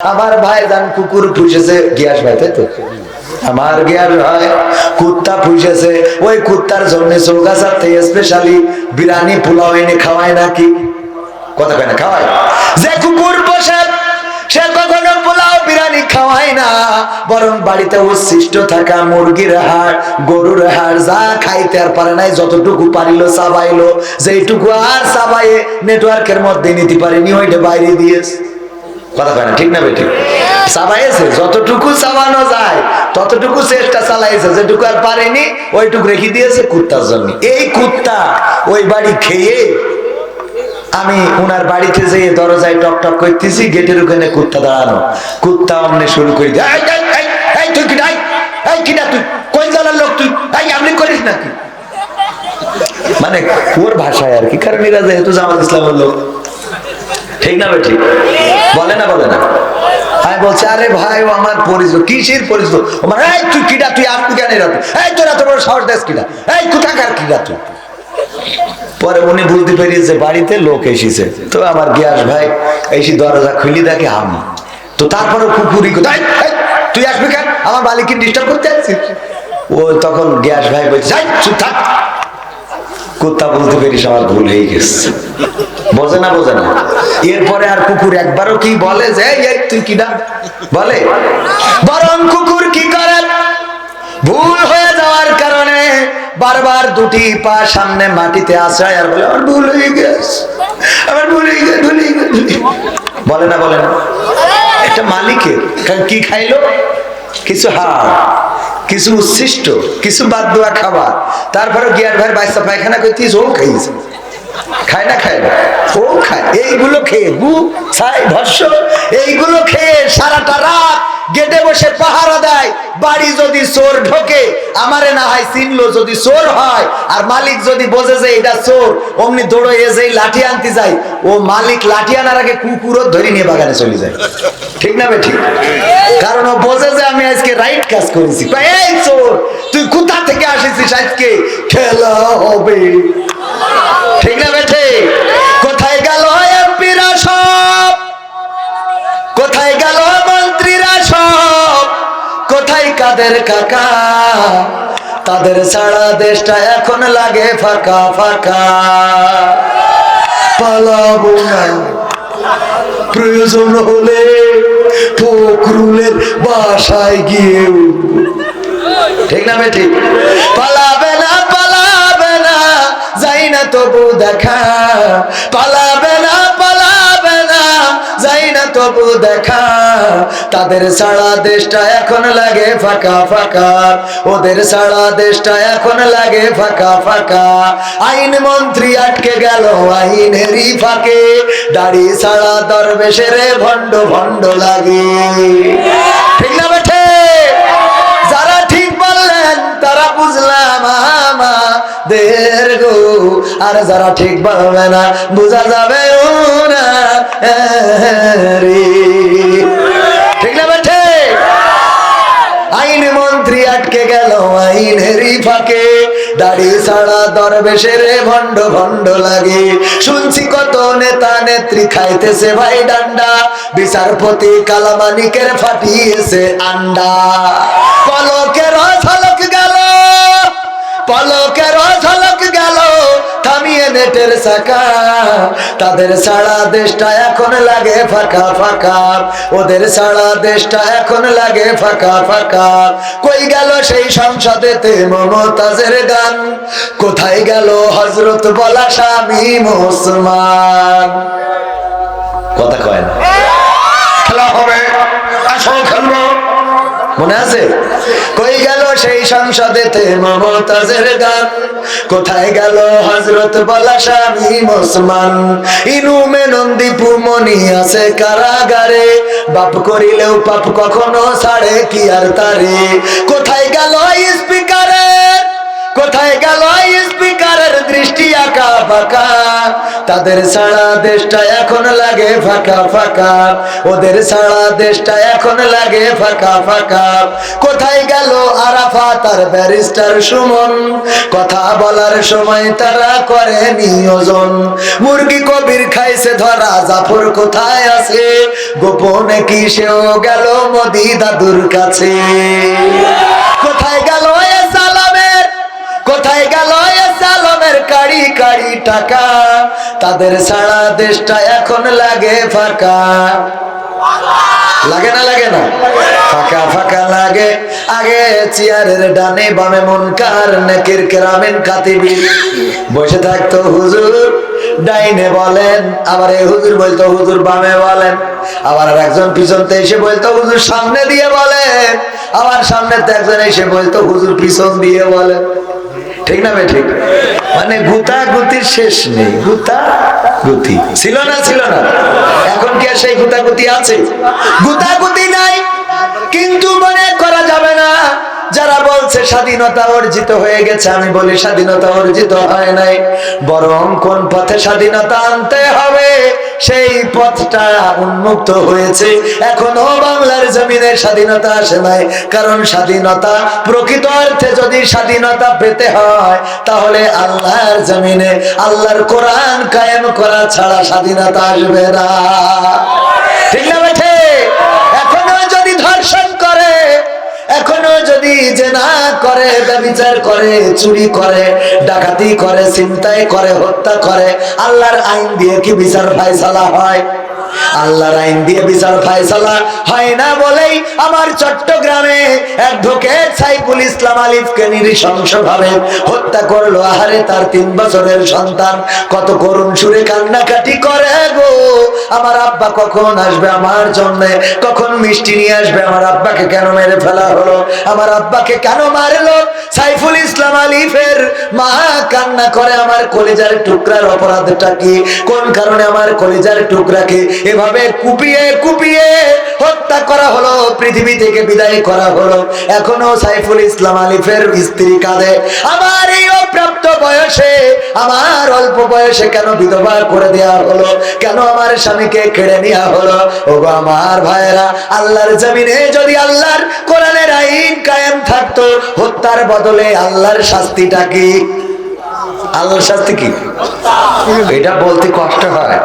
আমার ভাই জান কুকুর পুষেছে, গিয়াস ভাই, তাই তো? আমার গিয়াস ভাই কুত্তা পুষেছে, ওই কুত্তার জন্য চৌগাছার থেকে স্পেশালি বিরিয়ানি পোলাও এনে খাওয়ায় নাকি? কথা কয় না? খাওয়ায়। যে কুকুর পোষে সে কখনো পোলাও বিরিয়ানি খাওয়ায় না, বরং বাড়িতে উচ্ছিষ্ট থাকা মুরগির হাড়, গরুর হাড় যা খাইতে আর পারে নাই যতটুকু পারিল চাবাইলো, যেইটুকু আর চাবাইয়ে নেটওয়ার্কের মধ্যে নিতে পারেনি ওইটা বাইরে দিয়েছে। কথা কয় না? ঠিক না বেঠিক? চাবাইছে যতটুকু চাবানো যায় ততটুকু চেষ্টা চালাইছে, যেটুকু আর পারেনি ওইটুকু রেখে দিয়েছে কুত্তার জন্য। এই কুত্তা ওই বাড়ি খেয়ে আমি উনার বাড়িতে যেয়ে দরজায় টক টক করতেছি, গেটের ওখানে কুত্তা দাঁড়ানো। কুত্তা অমনে শুরু করে দিয়ে, তুই কিনা, কিনা তুই কোন জেলার লোক, তুই আপনি করিস নাকি? মানে ওর ভাষায় আর কি, কারণ এরা যেহেতু জামাত ইসলামের লোক। ঠিক না ভাই? ঠিক বলে না? বলে না? আমি বলছি আরে ভাই ও আমার পরিচিত। কিসের পরিচিত? তুই কিনা, তুই আপনি কেন এরা, তোরা তো বড় সাহস দেশ কিনা, কোথাকার কিনা তুই? পরে উনি বুঝতে পেরেছে বাড়িতে লোক এসেছে, তো আমার গিয়াস ভাই এসে দরজা খুলি দেখে আমি। তো তারপরে কুকুরি তুই আসবি কেন, আমার মালিককে ডিস্টার্ব করতে আসছিস? ও তখন গিয়াস ভাই বলছে চুপ থাক। কুত্তা বলতে পেরিস আমার ভুল হয়ে গেছে। বোঝে না? বোঝে না? এরপরে আর কুকুর একবারও কি বলে যে তুই কিনা বলে? বরং কুকুর কি করে, ভুল হয়ে যাওয়ার কারণে বারবার দুটি পা সামনে মাটিতে আশ্রয় আর বলে আমার ভুল হয়ে গেছে, আমার ভুল হয়ে গেছে, ভুল হয়ে গেছে। বলে না? বলে না? এটা মালিকের কি খাইলো, কিছু হাড়, কিছু উচ্ছিষ্ট, কিছু বাদ দেওয়া খাবার। তারপরে গিয়ার ভাইয়ের বাচ্চা পায়খানা করতিস, ও খাইছে। খায় না? খায় না? ও খায়। এইগুলো খেয়ে গু ছাই ভস্য, এইগুলো খেয়ে সারাটা রাত গেটে বসে পাহারা দেয়। বাড়ি যদি চোর ঢোকে, আমারে না হয় চিনলো, যদি চোর হয় আর মালিক যদি বোঝে যে এটা চোর, অমনি দৌড়ে যে লাঠি আনতে যায়, ও মালিক লাঠি আনার আগে কুকুরও ধরে নিয়ে বাগানে চলে যায়। ঠিক না ভাই? ঠিক। কারণ ও বোঝে যে আমি আজকে রাইট কাজ করেছি। এই চোর, তুই কোথা থেকে আসিস? আজকে খেলা হবে। ঠিক না বেঠে? কোথায় গেল এমপিরা সব, কোথায় গেল মন্ত্রীরা সব, কোথায় কাদের কাকা? তাদের ছাড়া দেশটা এখন লাগে ফাঁকা ফাঁকা। পালাবো না, প্রয়োজন হলে ফখরুলের বাসায় গিয়ে। ঠিক না বেঠি? পালাবে না, পালাবে না, যাই না তবু দেখা। পালাবে না, পালাবে না, যাই না তবু দেখা। তাদের ছাড়া দেশটা এখন লাগে ফাঁকা ফাঁকা, ওদের ছাড়া দেশটা এখন লাগে ফাঁকা ফাঁকা। আইন মন্ত্রী আটকে গেল আইনেরই ফাঁকে, দাড়ি ছাড়া দরবেশের ভণ্ড ভণ্ড লাগে। ঠিক না বেঠে? যারা ঠিক বললেন তারা বুঝলাম আমাদের গো, আর যারা ঠিক বলবে না বোঝা যাবে না রে। ঠিক না বেঠে? আইন মন্ত্রী আটকে গেল আইনেরই ফাঁকে, দাড়ি ছাড়া দরবেশের ভণ্ড ভণ্ড লাগে। শুনছি কত নেতা নেত্রী খাইতেছে ভাই ডান্ডা, বিচারপতি কালামানিকের ফাটিয়েছে আন্ডা। পলকের ঝলক গেল, পলকের ঝলক গেল, থামিয়ে নেটের চাকা। তাদের ছাড়া দেশটা এখন লাগে ফাঁকা ফাঁকা, ওদের ছাড়া দেশটা এখন লাগে ফাঁকা ফাঁকা। কই গেল সেই সংসদেতে মমতাজের গান, কোথায় গেল হযরত বলা শামীম ওসমান? কথা কয় না? খেলা হবে, আসো খেলবো। মনে আছে? কই গেল সেই সংসদেতে মমতাজের গান, কোথায় গেল হযরত বলা শামীম ওসমান? ইনুমে নন্দীপু মনি আছে কারাগারে, বাপ করিলেও পাপ কখনো ছাড়ে কি আর তারে। কোথায় গেল স্পিকারে, কোথায় গেল স্পিকার? সরকারের দৃষ্টি আঁকা বাঁকা, তাদের ছাড়া দেশটা এখন লাগে ফাঁকা ফাঁকা, ওদের ছাড়া দেশটা এখন লাগে ফাঁকা ফাঁকা। কোথায় গেল আরাফাত আর ব্যারিস্টার সুমন, কথা বলার সময় তারা করে নিয়োজন। মুরগি কবির খাইছে ধরা, জাফর কোথায় আছে, গোপনে কি সেও গেল মোদি দাদুর কাছে। কোথায় গেল এ সালামের, কোথায় গেল এ সালামের কাড়ি কাড়ি টাকা, তাদের ছাড়া দেশটা এখন লাগে ফাঁকা। লাগে না লাগে না, ফাঁকা ফাঁকা লাগে। আগে চেয়ারের ডানে বামে মুনকার নেকির কেরামেন কাতিবিন বসে থাকতো হুজুর, ডাইনে বলেন, আবার এই হুজুর বলতো হুজুর বামে বলেন, আবার একজন পিছনতে এসে বলতো হুজুর সামনে দিয়ে বলেন, আবার সামনেতে একজন এসে বলতো হুজুর পিছন দিয়ে বলেন। ঠিক না ভাই ঠিক? মানে গুতা গুতির শেষ নেই, গুতা গুতি ছিল না ছিল না, এখন কি আর সেই গুতা গুতি আছে? গুতা গুতি নাই, কিন্তু মনে করা যাবে না যারা বলছে স্বাধীনতা অর্জিত হয়ে গেছে, আমি বলি স্বাধীনতা অর্জিত হয় নাই, বরং কোন পথে স্বাধীনতা আনতে হবে সেই পথটা উন্মুক্ত হয়েছে। এখনো বাংলার জমিনে স্বাধীনতা আসে নাই, কারণ স্বাধীনতা প্রকৃত অর্থে যদি স্বাধীনতা পেতে হয় তাহলে আল্লাহর জমিনে আল্লাহর কোরআন কায়েম করা ছাড়া স্বাধীনতা আসবে না। ঠিক না বেঠে? এখনো যদি ধর্ষণ করে, এখনো যদি জেনা করে, ব্যভিচার করে, চুরি করে, ডাকাতি করে, ছিনতাই করে, হত্যা করে, আল্লাহর আইন দিয়ে কি বিচার ফায়সালা হয়? আল্লাহর আইন দিয়ে বিচার ফায়সালা হয় না বলেই আমার চট্টগ্রামে অ্যাডভোকেট সাইফুল ইসলাম আলিফকে নৃশংসভাবে হত্যা করলো। আহারে, তার 3 বছরের সন্তান কত করুণ সুরে কান্নাকাটি করে, গো আমার আব্বা কখন আসবে আমার জন্য, কখন মিষ্টি নিয়ে আসবে, আমার আব্বাকে কেন মেরে ফেলা হলো, আমার আব্বাকে কেন মারলো। সাইফুল ইসলাম আলিফের মা কান্না করে, আমার কলিজার টুকরার অপরাধটা কি, কোন কারণে আমার কলিজার টুকরাকে এভাবে কুপিয়ে কুপিয়ে হত্যা করা হলো, পৃথিবী থেকে বিদায় করা হলো। এখনো সাইফুল ইসলাম আলিফের স্ত্রী কাঁদে, আমার এই অপ্রাপ্ত বয়সে, আমার অল্প বয়সে কেন বিধবা করে দেয়া হলো, কেন আমার স্বামীকে কেড়ে নেওয়া হলো। ওগো আমার ভাইরা, আল্লাহর জমিনে যদি আল্লাহর কোরআনের আইন কায়েম থাকতো, হত্যার বদলে আল্লাহর শাস্তিটা কি? আল্লাহর শাস্তি কি? এটা বলতে কষ্ট হয়,